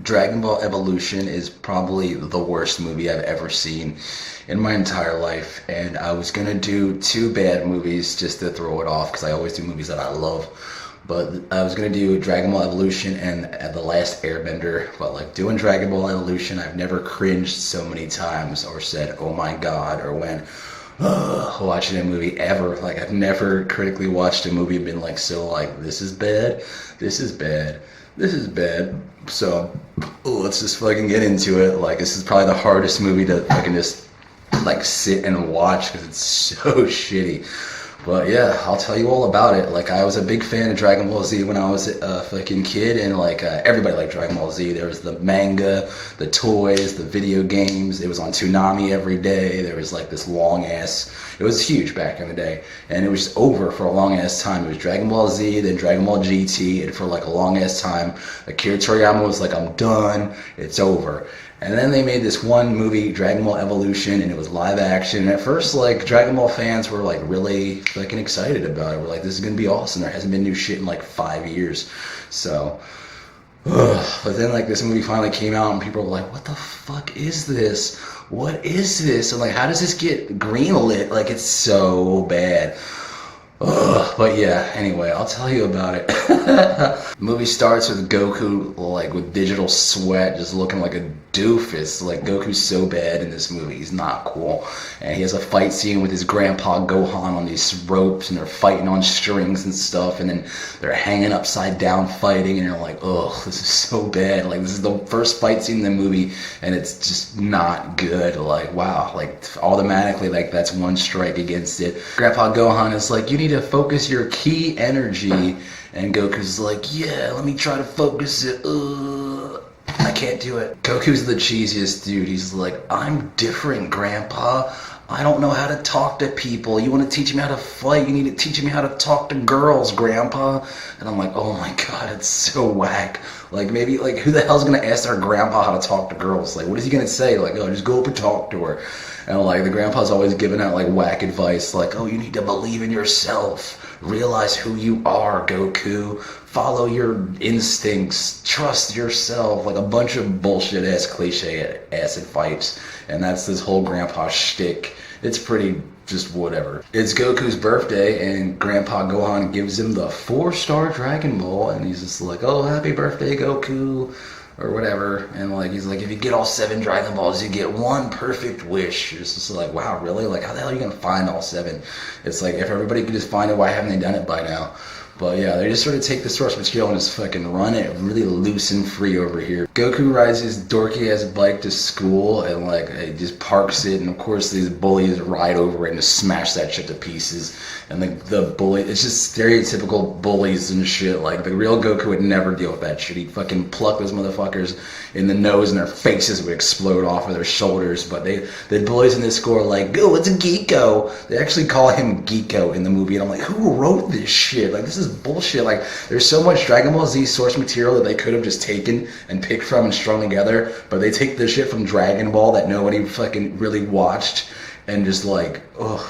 Dragon Ball Evolution is probably the worst movie I've ever seen in my entire life, and I was gonna do two bad movies just to throw it off because I always do movies that I love. But I was gonna do Dragon Ball Evolution and The Last Airbender. But like doing Dragon Ball Evolution, I've never cringed so many times or said "Oh my God" or went watching a movie ever. Like I've never critically watched a movie and been like so like this is bad, this is bad, this is bad. So let's just fucking get into it. Like this is probably the hardest movie to fucking just like sit and watch because it's so shitty. But yeah, I'll tell you all about it. Like I was a big fan of Dragon Ball Z when I was a fucking kid, and like everybody liked Dragon Ball Z. There was the manga, the toys, the video games. It was on Toonami every day. There was like this long ass. It was huge back in the day, and it was just over for a long ass time. It was Dragon Ball Z, then Dragon Ball GT, and for like a long ass time, Akira Toriyama was like, "I'm done. It's over." And then they made this one movie, Dragon Ball Evolution, and it was live action. And at first, like, Dragon Ball fans were, like, really fucking excited about it. We're like, this is gonna be awesome. There hasn't been new shit in, like, 5 years. So, but then, like, this movie finally came out, and people were like, what the fuck is this? What is this? And, like, how does this get greenlit? Like, it's so bad. But yeah, anyway, I'll tell you about it. The movie starts with Goku, like, with digital sweat, just looking like a doofus. Like, Goku's so bad in this movie, he's not cool. And he has a fight scene with his grandpa Gohan on these ropes, and they're fighting on strings and stuff, and then they're hanging upside down fighting, and you're like, ugh, this is so bad. Like, this is the first fight scene in the movie, and it's just not good. Like, wow, like, automatically, like, that's one strike against it. Grandpa Gohan is like, you need to focus your key energy, and Goku's like, yeah, let me try to focus it. I can't do it. Goku's the cheesiest dude. He's like, I'm different, Grandpa. I don't know how to talk to people. You want to teach me how to fight? You need to teach me how to talk to girls, Grandpa. And I'm like, oh my God, it's so whack. Like, maybe, like, who the hell's going to ask their grandpa how to talk to girls? Like, what is he going to say? Like, oh, just go up and talk to her. And, like, the grandpa's always giving out, like, whack advice. Like, oh, you need to believe in yourself. Realize who you are, Goku. Follow your instincts. Trust yourself. Like, a bunch of bullshit-ass, cliche-ass advice. And that's this whole grandpa shtick. It's pretty just whatever. It's Goku's birthday, and Grandpa Gohan gives him the 4-star Dragon Ball, and he's just like, oh, happy birthday, Goku, or whatever. And like, he's like, if you get all 7 Dragon Balls, you get one perfect wish. It's just like, wow, really? Like, how the hell are you gonna find all 7? It's like, if everybody could just find it, why haven't they done it by now? But yeah, they just sort of take the source material and just fucking run it really loose and free over here. Goku rides his dorky ass bike to school and like he just parks it, and of course these bullies ride over it and just smash that shit to pieces. And the bully, it's just stereotypical bullies and shit. Like the real Goku would never deal with that shit. He'd fucking pluck those motherfuckers in the nose and their faces would explode off of their shoulders. But the bullies in this school are like, oh, it's a Geeko. They actually call him Geeko in the movie, and I'm like, who wrote this shit? Like, this is bullshit. Like, there's so much Dragon Ball Z source material that they could have just taken and picked from and strung together, but they take the shit from Dragon Ball that nobody fucking really watched and just like, ugh.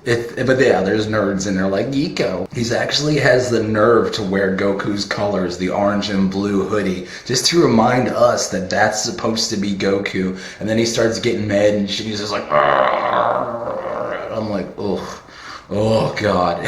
But yeah, there's nerds in there like Geeko. He's actually has the nerve to wear Goku's colors, the orange and blue hoodie, just to remind us that that's supposed to be Goku. And then he starts getting mad and shit. He's just like, argh. I'm like, ugh. Oh God.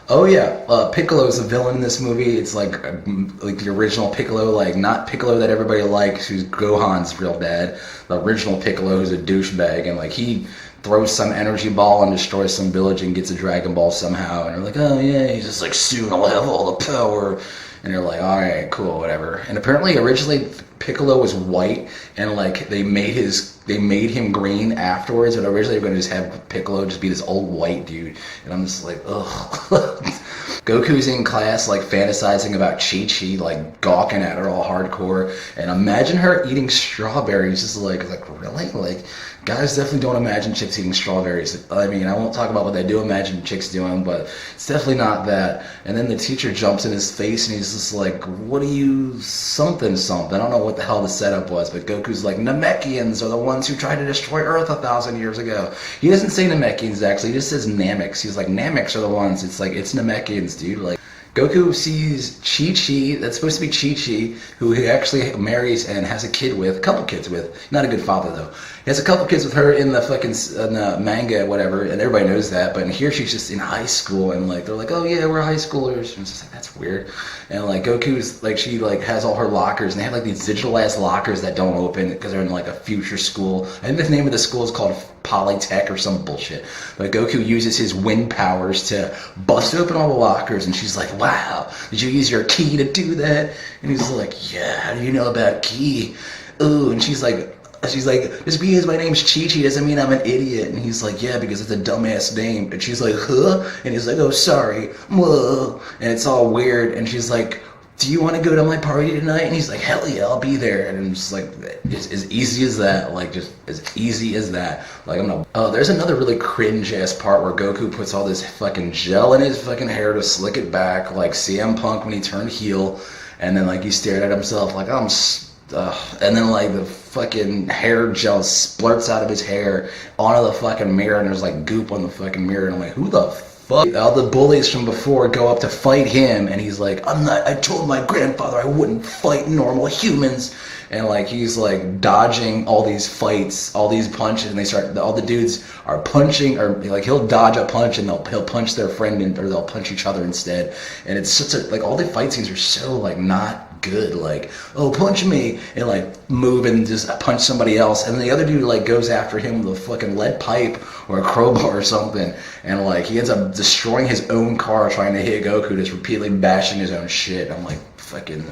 Oh yeah, Piccolo's a villain in this movie. It's like the original Piccolo, like not Piccolo that everybody likes, who's Gohan's real dad. The original Piccolo, who's a douchebag, and like he throws some energy ball and destroys some village and gets a Dragon Ball somehow. And they're like, oh yeah, he's just like, soon I'll have all the power. And they're like, all right, cool, whatever. And apparently, originally Piccolo was white, and like they made him green afterwards. But originally, they were gonna just have Piccolo just be this old white dude. And I'm just like, ugh. Goku's in class, like fantasizing about Chi-Chi, like gawking at her all hardcore. And imagine her eating strawberries, just like really, like. Guys definitely don't imagine chicks eating strawberries. I mean, I won't talk about what they do imagine chicks doing, but it's definitely not that. And then the teacher jumps in his face and he's just like, what are you something? I don't know what the hell the setup was, but Goku's like, Namekians are the ones who tried to destroy Earth 1,000 years ago. He doesn't say Namekians, actually. He just says Nameks. He's like, Nameks are the ones. It's like, it's Namekians, dude. Like, Goku sees Chi-Chi, that's supposed to be Chi-Chi, who he actually marries and has a kid with, a couple kids with. Not a good father, though. He has a couple kids with her in the fucking in the manga, whatever, and everybody knows that. But here she's just in high school, and like they're like, oh yeah, we're high schoolers. And it's just like, that's weird. And like Goku's like, she like has all her lockers, and they have like these digital ass lockers that don't open because they're in like a future school. I think the name of the school is called Polytech or some bullshit. But Goku uses his wind powers to bust open all the lockers, and she's like, wow, did you use your ki to do that? And he's like, yeah, how do you know about ki? Ooh, and she's like, just because my name's Chi-Chi doesn't mean I'm an idiot. And he's like, yeah, because it's a dumbass name. And she's like, huh? And he's like, oh, sorry. Whoa. And it's all weird. And she's like, do you want to go to my party tonight? And he's like, hell yeah, I'll be there. And it's like, just as easy as that. Like, just as easy as that. Like, I'm not. Oh, there's another really cringe ass part where Goku puts all this fucking gel in his fucking hair to slick it back, like CM Punk when he turned heel. And then, like, he stared at himself, like, and then like the fucking hair gel splurts out of his hair onto the fucking mirror, and there's like goop on the fucking mirror, and I'm like, who the fuck? All the bullies from before go up to fight him, and he's like, I told my grandfather I wouldn't fight normal humans. And like he's like dodging all these fights, all these punches, and all the dudes are punching, or like he'll dodge a punch and he'll punch their friend, or they'll punch each other instead. And it's such a, like, all the fight scenes are so like not good, like, oh, punch me, and like move and just punch somebody else, and then the other dude like goes after him with a fucking lead pipe or a crowbar or something, and like he ends up destroying his own car trying to hit Goku, just repeatedly bashing his own shit. I'm like, fucking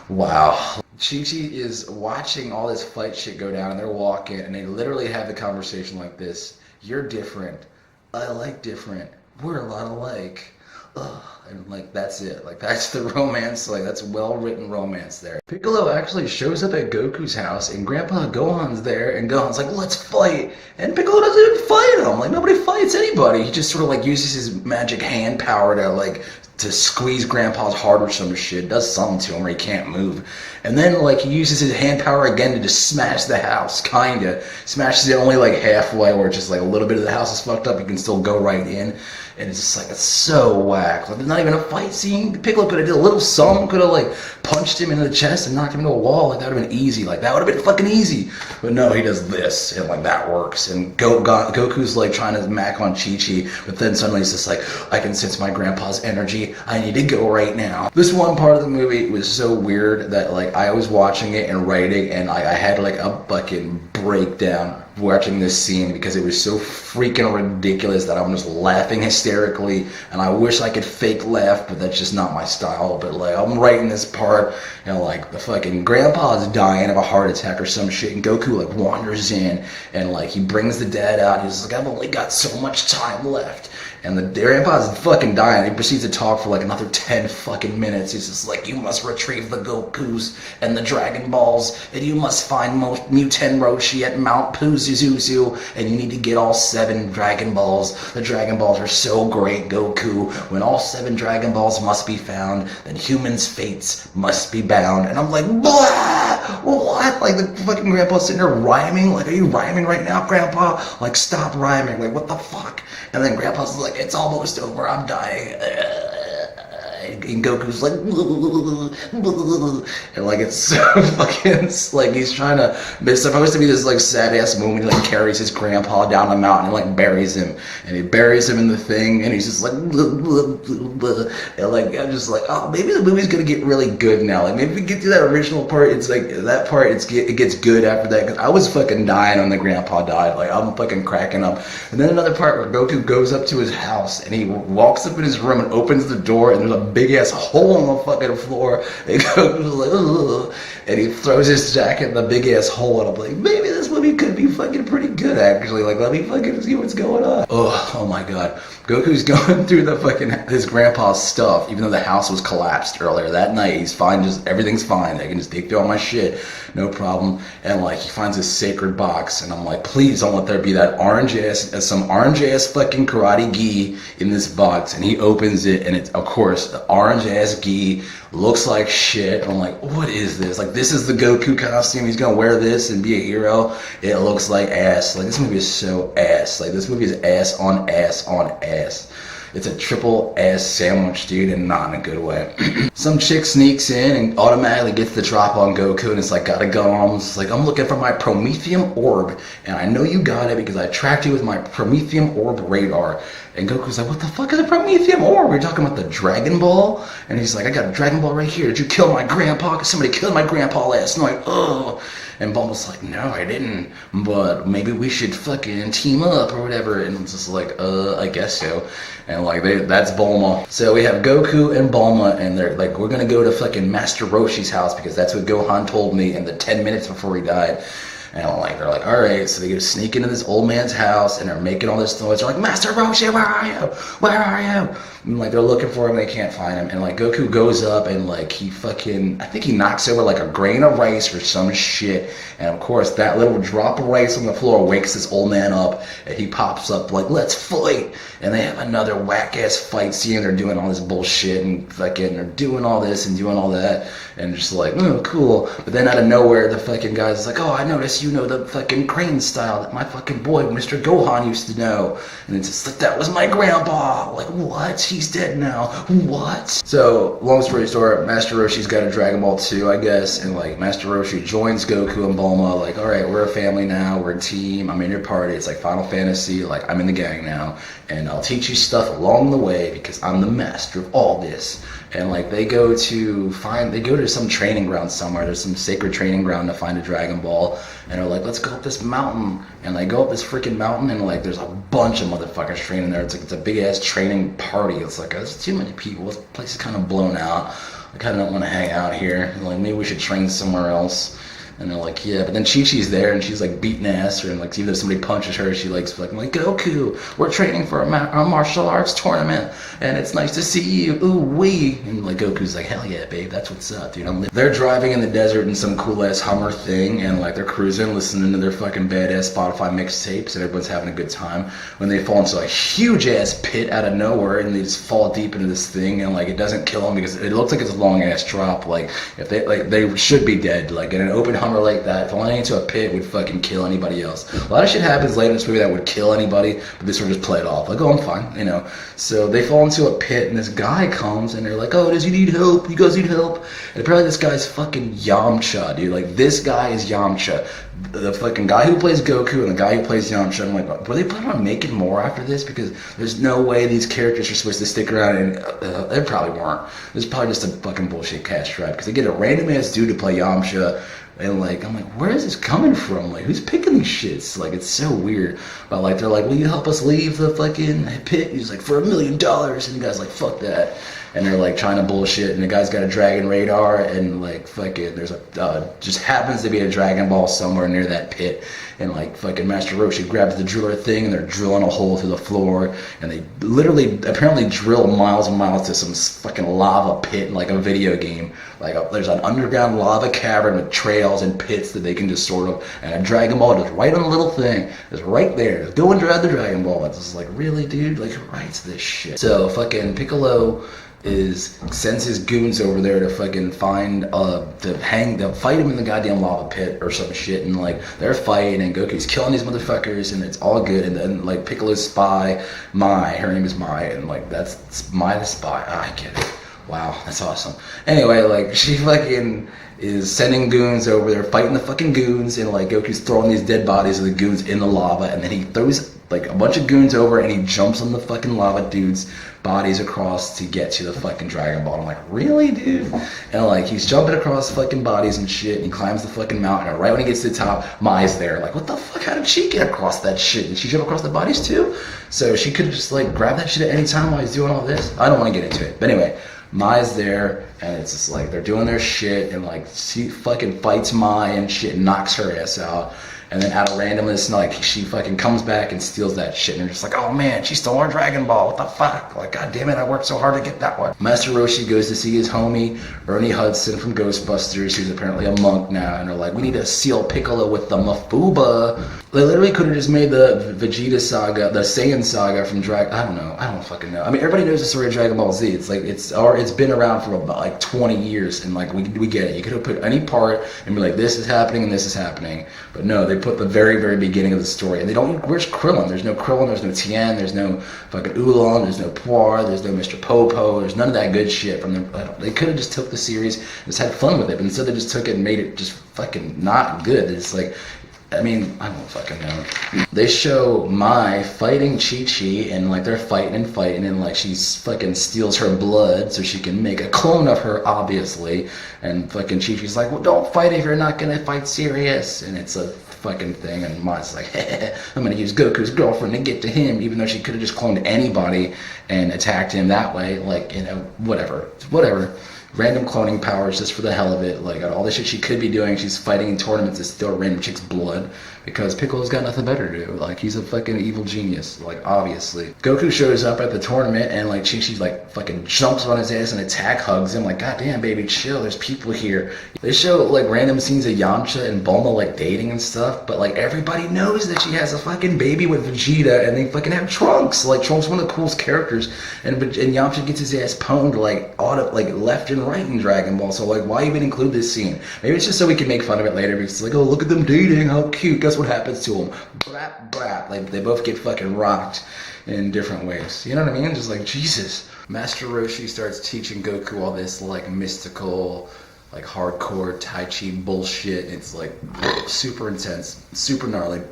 wow. Chi-Chi is watching all this fight shit go down, and they're walking, and they literally have the conversation like this: you're different, I like different, we're a lot alike. Ugh. And like that's it, like that's the romance, like that's well-written romance there. Piccolo actually shows up at Goku's house, and Grandpa Gohan's there, and Gohan's like, let's fight, and Piccolo doesn't even fight him. Like, nobody fights anybody. He just sort of like uses his magic hand power to squeeze Grandpa's heart or some shit, does something to him where he can't move. And then like he uses his hand power again to just smash the house, kinda. Smashes it only like halfway, where it's just like a little bit of the house is fucked up, you can still go right in. And it's just like, it's so whack. Like, there's not even a fight scene. Piccolo could have did a little something, could have like punched him in the chest and knocked him into a wall. Like, that would have been easy. Like, that would have been fucking easy. But no, he does this, and like that works. And Goku's like trying to mac on Chi-Chi, but then suddenly he's just like, I can sense my grandpa's energy. I need to go right now. This one part of the movie was so weird that like I was watching it and writing, and I had like a fucking breakdown watching this scene because it was so freaking ridiculous that I'm just laughing hysterically, and I wish I could fake laugh, but that's just not my style. But like, I'm writing this part, and like the fucking grandpa's dying of a heart attack or some shit, and Goku like wanders in, and like he brings the dad out, he's like, I've only got so much time left. And the grandpa's fucking dying. He proceeds to talk for like another 10 fucking minutes. He's just like, you must retrieve the Gokus and the Dragon Balls, and you must find Muten Roshi at Mount Pazuzu, and you need to get all 7 Dragon Balls. The Dragon Balls are so great, Goku. When all 7 Dragon Balls must be found, then humans' fates must be bound. And I'm like, blah! What? Like, the fucking grandpa's sitting there rhyming? Like, are you rhyming right now, Grandpa? Like, stop rhyming. Like, what the fuck? And then Grandpa's like, it's almost over, I'm dying. And Goku's like, and like, it's so fucking, like, he's trying to, it's supposed to be this like sad ass moment. He like carries his grandpa down the mountain and like buries him, and he buries him in the thing, and he's just like, and like, I'm just like, oh, maybe the movie's gonna get really good now. Like, maybe we get to that original part, it's like, that part, it gets good after that, because I was fucking dying when the grandpa died. Like, I'm fucking cracking up. And then another part where Goku goes up to his house, and he walks up in his room and opens the door, and there's a big ass hole in the fucking floor, and Goku's like, ugh, and he throws his jacket in the big ass hole, and I'm like, maybe this movie could be fucking pretty good, actually. Like, let me fucking see what's going on. Oh my god. Goku's going through the fucking, his grandpa's stuff, even though the house was collapsed earlier that night. He's fine, just, everything's fine. I can just dig through all my shit, no problem. And like, he finds this sacred box, and I'm like, please don't let there be that some orange ass fucking karate gi in this box. And he opens it, and it's, of course, the orange ass gi looks like shit. I'm like, what is this? Like, this is the Goku costume. He's gonna wear this and be a hero. It looks like ass. Like, this movie is so ass. Like, this movie is ass on ass on ass. It's a triple ass sandwich, dude, and not in a good way. Some chick sneaks in and automatically gets the drop on Goku, and it's like, got a gun on him. It's like, I'm looking for my Prometheum orb, and I know you got it because I tracked you with my Prometheum orb radar. And Goku's like, what the fuck is a Prometheum orb? We're talking about the Dragon Ball? And he's like, I got a Dragon Ball right here. Did you kill my grandpa? Because somebody killed my grandpa last night. Ugh. And Bulma's like, no, I didn't, but maybe we should fucking team up or whatever. And it's just like, I guess so. And like, that's Bulma. So we have Goku and Bulma, and they're like, we're gonna go to fucking Master Roshi's house because that's what Gohan told me in the 10 minutes before he died. And they're like, all right. So they go sneak into this old man's house, and they're making all this noise. They're like, Master Roshi, where are you? Where are you? And like, they're looking for him, they can't find him. And like, Goku goes up, and like, he fucking, I think he knocks over like a grain of rice or some shit. And of course, that little drop of rice on the floor wakes this old man up, and he pops up like, let's fight. And they have another whack-ass fight scene. They're doing all this bullshit, and fucking, they're doing all this and doing all that. And just like, oh, cool. But then out of nowhere, the fucking guy's like, oh, I noticed you know the fucking crane style that my fucking boy, Mr. Gohan, used to know. And it's just like, that was my grandpa. Like, what? He's dead now. What? So, long story short, Master Roshi's got a Dragon Ball 2, I guess. And like, Master Roshi joins Goku and Bulma. Like, all right, we're a family now. We're a team. I'm in your party. It's like Final Fantasy. Like, I'm in the gang now. And I'll teach you stuff along the way because I'm the master of all this. And like, they go to some training ground somewhere. There's some sacred training ground to find a Dragon Ball. And they're like, let's go up this mountain. And they go up this freaking mountain, and like, there's a bunch of motherfuckers training there. It's like, it's a big ass training party. It's like, there's too many people. This place is kind of blown out. I kind of don't want to hang out here. And like, maybe we should train somewhere else. And they're like, yeah, but then Chi-Chi's there, and she's like beating ass, and like, even though somebody punches her, she like Goku, we're training for a martial arts tournament, and it's nice to see you, ooh wee. And like, Goku's like, hell yeah, babe, that's what's up, dude. They're driving in the desert in some cool ass Hummer thing, and like, they're cruising, listening to their fucking badass Spotify mixtapes, and everyone's having a good time. When they fall into a huge ass pit out of nowhere, and they just fall deep into this thing, and like, it doesn't kill them because it looks like it's a long ass drop. Like, if they should be dead. Like, in an open Hummer like that, falling into a pit would fucking kill anybody else. A lot of shit happens later in this movie that would kill anybody, but this one just played off. Like, oh, I'm fine, you know. So they fall into a pit, and this guy comes, and they're like, oh, does he need help? You guys need help? And apparently this guy's fucking Yamcha, dude. Like, this guy is Yamcha. The fucking guy who plays Goku and the guy who plays Yamcha. I'm like, were they planning on making more after this? Because there's no way these characters are supposed to stick around, and they probably weren't. This is probably just a fucking bullshit cash grab, because they get a random ass dude to play Yamcha. And like, I'm like, where is this coming from? Like, who's picking these shits? Like, it's so weird. But like, they're like, will you help us leave the fucking pit? He's like, for $1 million. And the guy's like, fuck that. And they're like trying to bullshit, and the guy's got a dragon radar, and like, fucking, there's a just happens to be a Dragon Ball somewhere near that pit. And like, fucking Master Roshi grabs the driller thing, and they're drilling a hole through the floor, and they literally apparently drill miles and miles to some fucking lava pit, like a video game. Like, there's an underground lava cavern with trails and pits that they can just sort of, and a Dragon Ball just right on the little thing, is right there. Just go and grab the Dragon Ball. It's just like, really, dude? Like, who writes this shit? So fucking Piccolo sends his goons over there to fucking find to fight him in the goddamn lava pit or some shit, and like, they're fighting, and Goku's killing these motherfuckers, and it's all good. And then like, Piccolo's spy, her name is Mai, and like, that's Mai the spy. I get it. Wow, that's awesome. Anyway, like, she fucking is sending goons over there, fighting the fucking goons, and like, Goku's throwing these dead bodies of the goons in the lava, and then he throws like a bunch of goons over, and he jumps on the fucking lava dudes' bodies across to get to the fucking Dragon Ball. I'm like, really, dude? And like, he's jumping across fucking bodies and shit, and he climbs the fucking mountain, and right when he gets to the top, Mai's there. Like, what the fuck? How did she get across that shit? Did she jump across the bodies too? So she could have just like grabbed that shit at any time while he's doing all this. I don't want to get into it, but anyway, Mai's there, and it's just like, they're doing their shit, and like, she fucking fights Mai and shit, and knocks her ass out. And then out of randomness, like, she fucking comes back and steals that shit, and they're just like, oh man, she stole our Dragon Ball, what the fuck? Like, god damn it, I worked so hard to get that one. Master Roshi goes to see his homie, Ernie Hudson from Ghostbusters, who's apparently a monk now, and they're like, we need to seal Piccolo with the Mafuba. They literally could have just made the Vegeta saga, the Saiyan saga from I don't fucking know. I mean, everybody knows the story of Dragon Ball Z. It's like, it's been around for about like 20 years, and like, we get it. You could have put any part and be like, this is happening and this is happening. But no, they put the very, very beginning of the story. And they don't, where's Krillin? There's no Krillin, there's no Tien, there's no fucking Oolong, there's no Poir, there's no Mr. Popo, there's none of that good shit from them. They could have just took the series and just had fun with it, but instead they just took it and made it just fucking not good. It's like, I mean, I don't fucking know. They show Mai fighting Chi-Chi, and like they're fighting, and like she fucking steals her blood so she can make a clone of her, obviously. And fucking Chi-Chi's like, well, don't fight if you're not gonna fight serious. And it's a fucking thing, and Mai's like, I'm gonna use Goku's girlfriend to get to him, even though she could have just cloned anybody and attacked him that way. Like, you know, whatever. Random cloning powers just for the hell of it. Like, all the shit she could be doing, she's fighting in tournaments to steal a random chick's blood because Piccolo's got nothing better to do. Like, he's a fucking evil genius, like, obviously. Goku shows up at the tournament and like Chi like fucking jumps on his ass and attack hugs him like, God damn, baby, chill, there's people here. They show like random scenes of Yamcha and Bulma like dating and stuff, but like everybody knows that she has a fucking baby with Vegeta, and they fucking have Trunks. Like, Trunks is one of the coolest characters, and Yamcha gets his ass pwned like left and right in Dragon Ball. So like, why even include this scene? Maybe it's just so we can make fun of it later because it's like, oh, look at them dating, how cute. Guess what happens to them? Brap, brap. Like, they both get fucking rocked in different ways. You know what I mean? Just like, Jesus. Master Roshi starts teaching Goku all this like mystical, like hardcore Tai Chi bullshit. It's like super intense, super gnarly.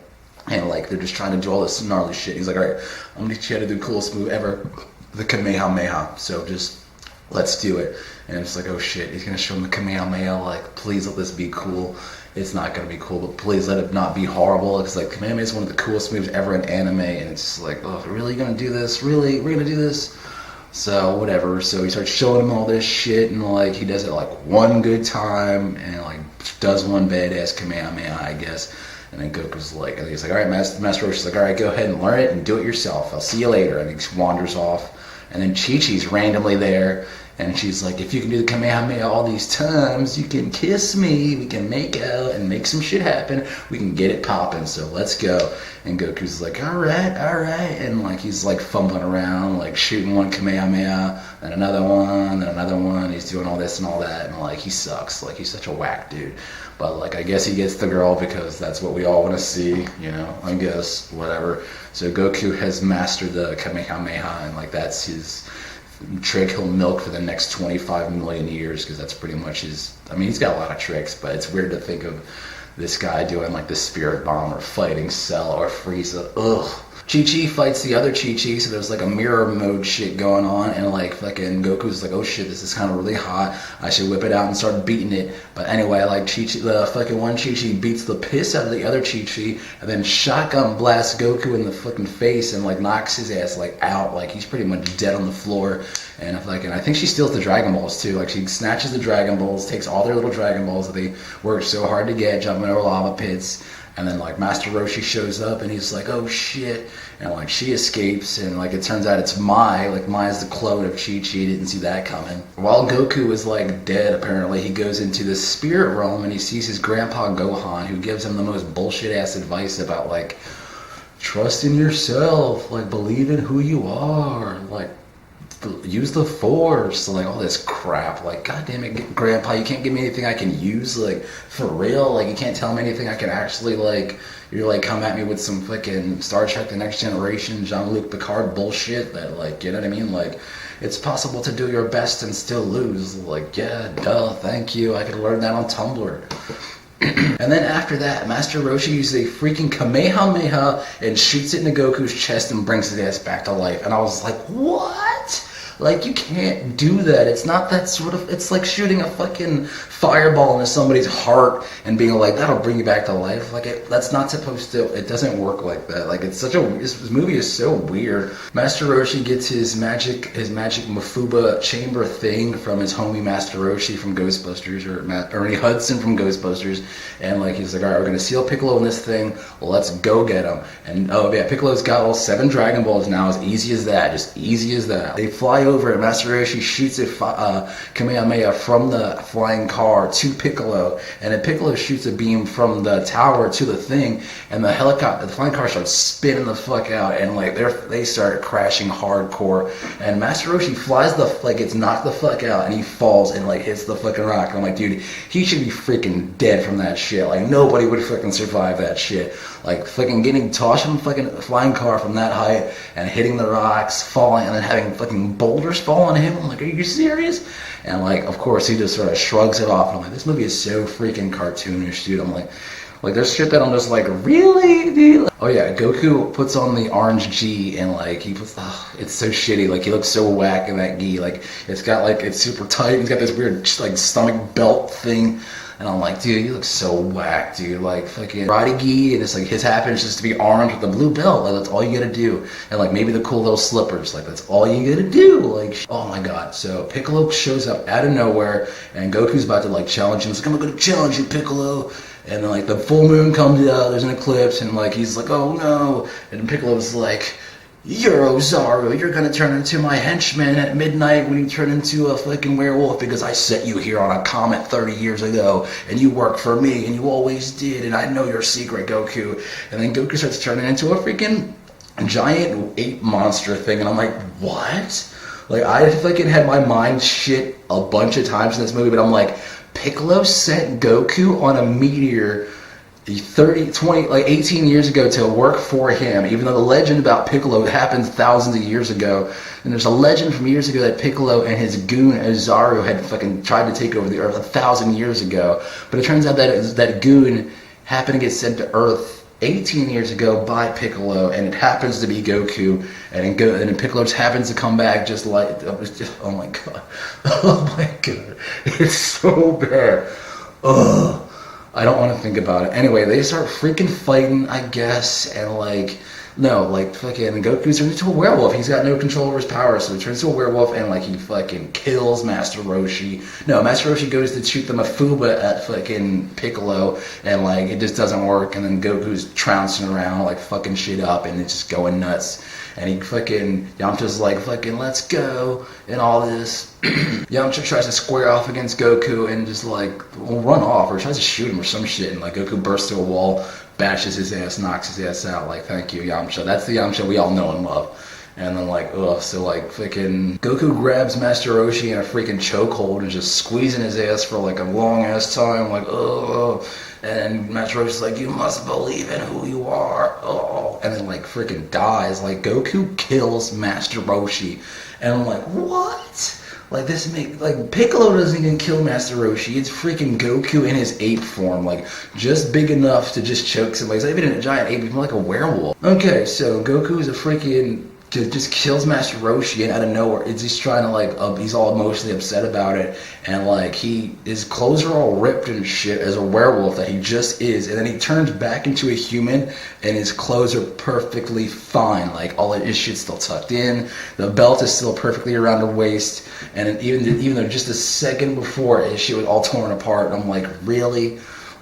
And like, they're just trying to do all this gnarly shit. He's like, all right, I'm gonna teach you how to do the coolest move ever, the Kamehameha. So just, let's do it. And it's like, oh shit, he's gonna show him the Kamehameha, like, please let this be cool. It's not gonna be cool, but please let it not be horrible. Because like, Kamehameha is one of the coolest moves ever in anime, and it's just like, oh, really gonna do this? Really? We're gonna do this? So whatever. So he starts showing him all this shit, and like, he does it like one good time, and like does one badass Kamehameha, I guess. And then Goku's like, and he's like, all right, Master Roshi's like, all right, go ahead and learn it and do it yourself. I'll see you later. And he wanders off. And then Chi-Chi's randomly there, and she's like, if you can do the Kamehameha all these times, you can kiss me, we can make out and make some shit happen, we can get it popping, so let's go. And Goku's like, alright, and like, he's like fumbling around, like shooting one Kamehameha, then another one, he's doing all this and all that, and like, he sucks, like, he's such a whack dude. But like, I guess he gets the girl because that's what we all want to see, you know, I guess, whatever. So Goku has mastered the Kamehameha, and like, that's his trick he'll milk for the next 25 million years, because that's pretty much his, I mean, he's got a lot of tricks, but it's weird to think of this guy doing like the Spirit Bomb or fighting Cell or Frieza. Ugh. Chi-Chi fights the other Chi-Chi, so there's like a mirror mode shit going on, and like fucking Goku's like, oh shit, this is kind of really hot, I should whip it out and start beating it. But anyway, like Chi-Chi, the fucking one Chi-Chi beats the piss out of the other Chi-Chi, and then shotgun blasts Goku in the fucking face and like knocks his ass like out, like he's pretty much dead on the floor. And I think she steals the Dragon Balls too, like she snatches the Dragon Balls, takes all their little Dragon Balls that they worked so hard to get, jumping over lava pits. And then like Master Roshi shows up and he's like, oh shit, and like she escapes, and like it turns out it's Mai, like Mai's the clone of Chi-Chi, didn't see that coming. While Goku is like dead, apparently, he goes into the spirit realm and he sees his grandpa Gohan, who gives him the most bullshit ass advice about like, trust in yourself, like believe in who you are, like use the force, like all this crap. Like, god damn it, grandpa, you can't give me anything I can use, like for real, like you can't tell me anything I can actually, like, you're like come at me with some fucking Star Trek The Next Generation, Jean-Luc Picard bullshit that, like, you know what I mean, like it's possible to do your best and still lose. Like, yeah, duh, thank you, I could learn that on Tumblr. And then after that, Master Roshi uses a freaking Kamehameha and shoots it into Goku's chest and brings his ass back to life. And I was like, what? Like, you can't do that. It's not that sort of, it's like shooting a fucking fireball into somebody's heart and being like, that'll bring you back to life. Like, that's not supposed to, it doesn't work like that. Like, it's such a, this movie is so weird. Master Roshi gets his magic Mafuba chamber thing from his homie Master Roshi from Ghostbusters, or Ernie Hudson from Ghostbusters. And like, he's like, all right, we're gonna seal Piccolo in this thing, let's go get him. And oh yeah, Piccolo's got all 7 Dragon Balls now, as easy as that, just easy as that. They fly over it. Master Roshi shoots a Kamehameha from the flying car to Piccolo, and then Piccolo shoots a beam from the tower to the thing, and the flying car starts spinning the fuck out, and like they start crashing hardcore, and Master Roshi gets knocked the fuck out, and he falls and like hits the fucking rock. And I'm like, dude, he should be freaking dead from that shit. Like nobody would fucking survive that shit. Like fucking getting tossed from a fucking flying car from that height and hitting the rocks, falling, and then having fucking boulders fall on him. I'm like, are you serious? And like, of course, he just sort of shrugs it off. And I'm like, this movie is so freaking cartoonish, dude. I'm like there's shit that I'm just like, really, dude? Oh yeah, Goku puts on the orange gi and like it's so shitty. Like he looks so whack in that gi. Like it's super tight. He's got this weird like stomach belt thing. And I'm like, dude, you look so whack, dude. Like, fucking karate gi, and it's like his happens just to be orange with the blue belt. Like, that's all you gotta do. And like, maybe the cool little slippers. Like, that's all you gotta do. Like, oh my god. So, Piccolo shows up out of nowhere, and Goku's about to like challenge him. He's like, I'm gonna challenge you, Piccolo. And then like, the full moon comes out, there's an eclipse, and like, he's like, oh no. And Piccolo's like, you're Ozaru, you're gonna turn into my henchman at midnight when you turn into a fucking werewolf because I set you here on a comet 30 years ago and you work for me and you always did and I know your secret, Goku. And then Goku starts turning into a freaking giant ape monster thing and I'm like, what? Like I fucking had my mind shit a bunch of times in this movie, but I'm like, Piccolo sent Goku on a meteor 18 years ago to work for him, even though the legend about Piccolo happens thousands of years ago. And there's a legend from years ago that Piccolo and his goon Ozaru had fucking tried to take over the Earth 1,000 years ago. But it turns out that goon happened to get sent to Earth 18 years ago by Piccolo, and it happens to be Goku, and then Piccolo just happens to come back just like, oh my god. Oh my god. It's so bad. Ugh. I don't want to think about it. Anyway, they start freaking fighting, I guess, and like, no, like fucking Goku turns into a werewolf. He's got no control over his power, so he turns into a werewolf and like he fucking kills Master Roshi. No, Master Roshi goes to shoot the Mafuba at fucking Piccolo, and like it just doesn't work. And then Goku's trouncing around like fucking shit up, and it's just going nuts. And he fucking, Yamcha's like, fucking, let's go, and all this. Yamcha tries to square off against Goku and just like, run off, or tries to shoot him or some shit, and like Goku bursts through a wall, bashes his ass, knocks his ass out, like, thank you, Yamcha. That's the Yamcha we all know and love. And then like, ugh, so like, fucking, Goku grabs Master Roshi in a freaking chokehold and just squeezing his ass for like a long ass time, like, ugh. And Master Roshi's like, you must believe in who you are. Oh, and then like freaking dies. Like Goku kills Master Roshi, and I'm like, what? Like like Piccolo doesn't even kill Master Roshi. It's freaking Goku in his ape form, like just big enough to just choke somebody. He's not even a giant ape. He's more like a werewolf. Okay, so Goku is a freaking just kills Master Roshi, and out of nowhere, it's just trying to like, he's all emotionally upset about it, and like his clothes are all ripped and shit as a werewolf that he just is, and then he turns back into a human, and his clothes are perfectly fine, like all his shit's still tucked in, the belt is still perfectly around her waist, and even though just a second before his shit was all torn apart, and I'm like, really?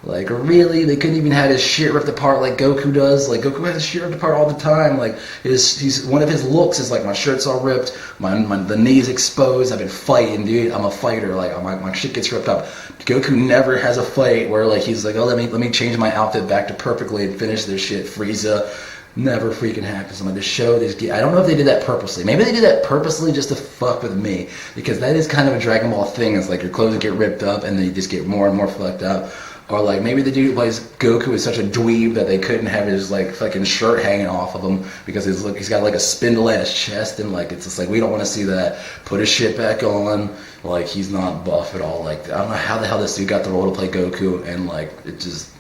Like, really? They couldn't even have his shit ripped apart like Goku does? Like, Goku has his shit ripped apart all the time. Like, one of his looks is like, my shirt's all ripped, the knee's exposed, I've been fighting, dude, I'm a fighter, like, my shit gets ripped up. Goku never has a fight where, like, he's like, oh, let me change my outfit back to perfectly and finish this shit. Frieza. Never freaking happens. I'm like, the show, I don't know if they did that purposely. Maybe they did that purposely just to fuck with me, because that is kind of a Dragon Ball thing. It's like your clothes get ripped up and then you just get more and more fucked up. Or like maybe the dude who plays Goku is such a dweeb that they couldn't have his like fucking shirt hanging off of him because he's got like a spindle ass chest, and like it's just like, we don't want to see that. Put his shit back on. Like, he's not buff at all. Like, I don't know how the hell this dude got the role to play Goku, and like it just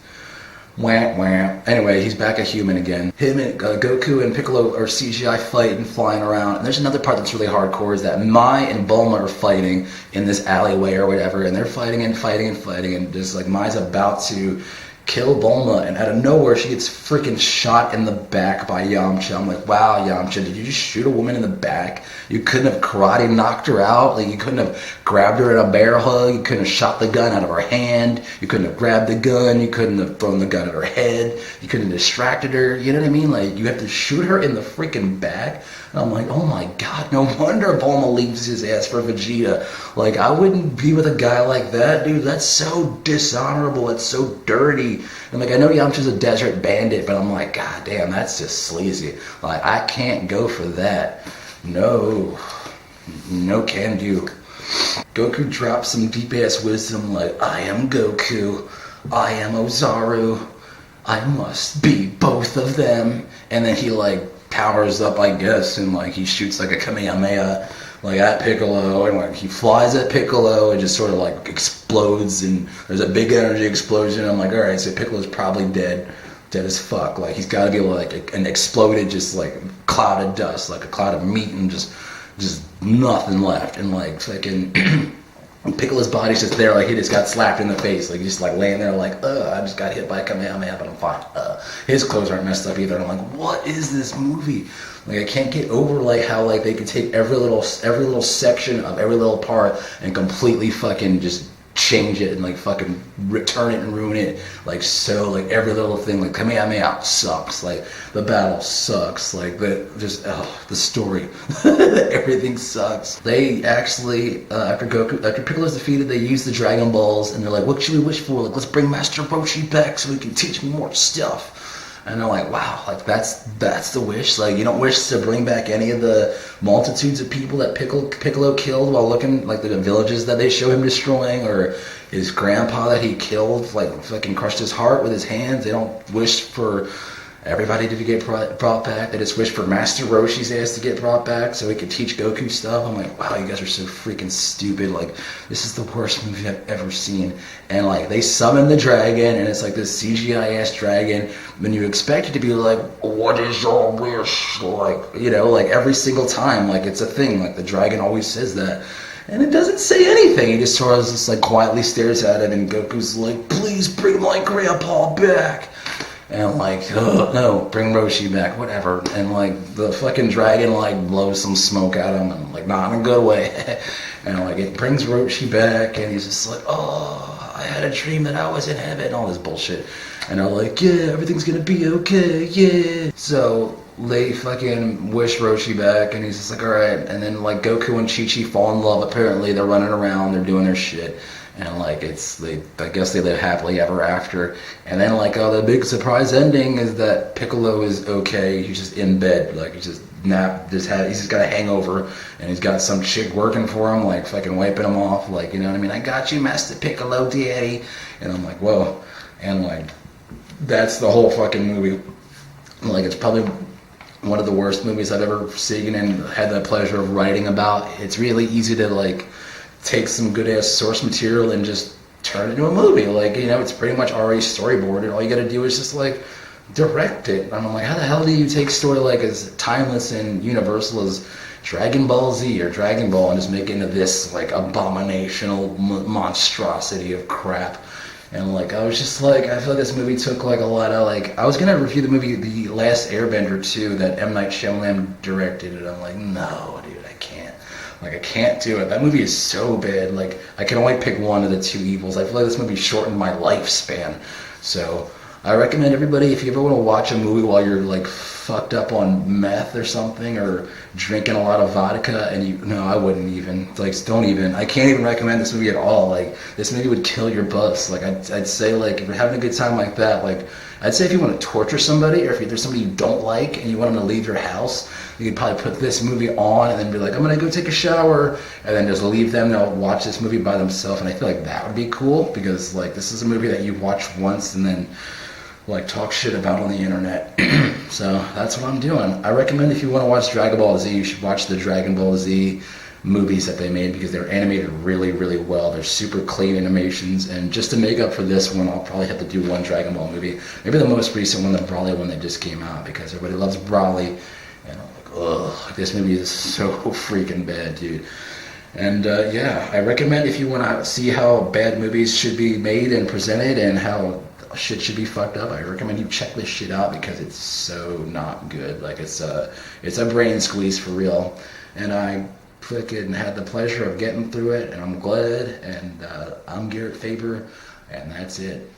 wham wham. Anyway, he's back a human again. Him and Goku and Piccolo are CGI fighting, flying around. And there's another part that's really hardcore, is that Mai and Bulma are fighting in this alleyway or whatever, and they're fighting and fighting and fighting, and just like Mai's about to kill Bulma, and out of nowhere she gets freaking shot in the back by Yamcha. I'm like, wow, Yamcha, did you just shoot a woman in the back? You couldn't have karate knocked her out? Like, you couldn't have grabbed her in a bear hug? You couldn't have shot the gun out of her hand? You couldn't have grabbed the gun? You couldn't have thrown the gun at her head? You couldn't have distracted her? You know what I mean? Like, you have to shoot her in the freaking back? And I'm like, oh my god, no wonder Bulma leaves his ass for Vegeta. Like, I wouldn't be with a guy like that, dude. That's so dishonorable. It's so dirty. And like, I know Yamcha's a desert bandit, but I'm like, god damn, that's just sleazy. Like, I can't go for that. No. No can do. Goku drops some deep ass wisdom like, I am Goku. I am Ozaru. I must be both of them. And then he like powers up, I guess, and like he shoots like a Kamehameha like at Piccolo, and like he flies at Piccolo and just sort of like explodes, and there's a big energy explosion. I'm like, alright, so Piccolo's probably dead as fuck. Like he's gotta be like an exploded just like cloud of dust, like a cloud of meat, and just nothing left. And like fucking Piccolo's body's just there, like he just got slapped in the face, like he's just like laying there like, I just got hit by a Kamehameha, but I'm fine. His clothes aren't messed up either. And I'm like, what is this movie? Like, I can't get over like how like they could take every little section of every little part and completely fucking just change it and like fucking return it and ruin it. Like, so like every little thing, like Kamehameha sucks, like the battle sucks, like the story, everything sucks. They actually after Piccolo's defeated, they use the Dragon Balls and they're like, what should we wish for? Like, let's bring Master Roshi back so he can teach me more stuff. And they're like, wow, like that's the wish. Like, you don't wish to bring back any of the multitudes of people that Piccolo killed while looking, like the villages that they show him destroying, or his grandpa that he killed, like fucking crushed his heart with his hands. They don't wish for everybody to get brought back. They just wish for Master Roshi's ass to get brought back so he could teach Goku stuff. I'm like, wow, you guys are so freaking stupid. Like, this is the worst movie I've ever seen. And like, they summon the dragon, and it's like this CGI ass dragon. When you expect it to be like, what is your wish? Like, you know, like every single time, like it's a thing. Like the dragon always says that. And it doesn't say anything. He just sort of just like quietly stares at it, and Goku's like, please bring my grandpa back. And I'm like, no, bring Roshi back, whatever. And like the fucking dragon like blows some smoke at him, and like, not in a good way. And like it brings Roshi back, and he's just like, oh, I had a dream that I was in heaven, all this bullshit. And they're like, yeah, everything's gonna be okay, yeah. So they fucking wish Roshi back, and he's just like, alright. And then like Goku and Chi-Chi fall in love. Apparently they're running around, they're doing their shit. And like I guess they live happily ever after. And then like the big surprise ending is that Piccolo is okay. He's just in bed, like he's just he's just got a hangover, and he's got some chick working for him, like fucking wiping him off, like, you know what I mean? I got you, Master Piccolo, daddy. And I'm like, whoa. And like, that's the whole fucking movie. Like, it's probably one of the worst movies I've ever seen and had the pleasure of writing about. It's really easy to like take some good ass source material and just turn it into a movie. Like, you know, it's pretty much already storyboarded. All you gotta do is just like direct it. And I'm like, how the hell do you take a story like as timeless and universal as Dragon Ball Z or Dragon Ball and just make it into this like abominational monstrosity of crap? And like, I was just like, I feel like this movie took like a lot of like, I was gonna review the movie The Last Airbender 2 that M. Night Shyamalan directed, and I'm like, no, dude, I can't. Like, I can't do it. That movie is so bad. Like, I can only pick one of the two evils. I feel like this movie shortened my lifespan. So, I recommend everybody, if you ever want to watch a movie while you're, like, fucked up on meth or something, or drinking a lot of vodka, and no, I wouldn't even. Like, don't even. I can't even recommend this movie at all. Like, this movie would kill your buzz. Like, I'd say, like, if you're having a good time like that, like, I'd say if you want to torture somebody, or if there's somebody you don't like and you want them to leave your house, you could probably put this movie on and then be like, I'm going to go take a shower, and then just leave them. They'll watch this movie by themselves, and I feel like that would be cool, because, like, this is a movie that you watch once and then, like, talk shit about on the internet. So, that's what I'm doing. I recommend if you want to watch Dragon Ball Z, you should watch the Dragon Ball Z movies that they made, because they're animated really, really well. They're super clean animations, and just to make up for this one, I'll probably have to do one Dragon Ball movie. Maybe the most recent one, the Broly one that just came out, because everybody loves Broly, and I'm like, ugh, this movie is so freaking bad, dude. And yeah, I recommend if you want to see how bad movies should be made and presented, and how shit should be fucked up, I recommend you check this shit out, because it's so not good. Like, it's a brain squeeze for real. And I freaking had the pleasure of getting through it, and I'm glad. And I'm Garrett Faber, and that's it.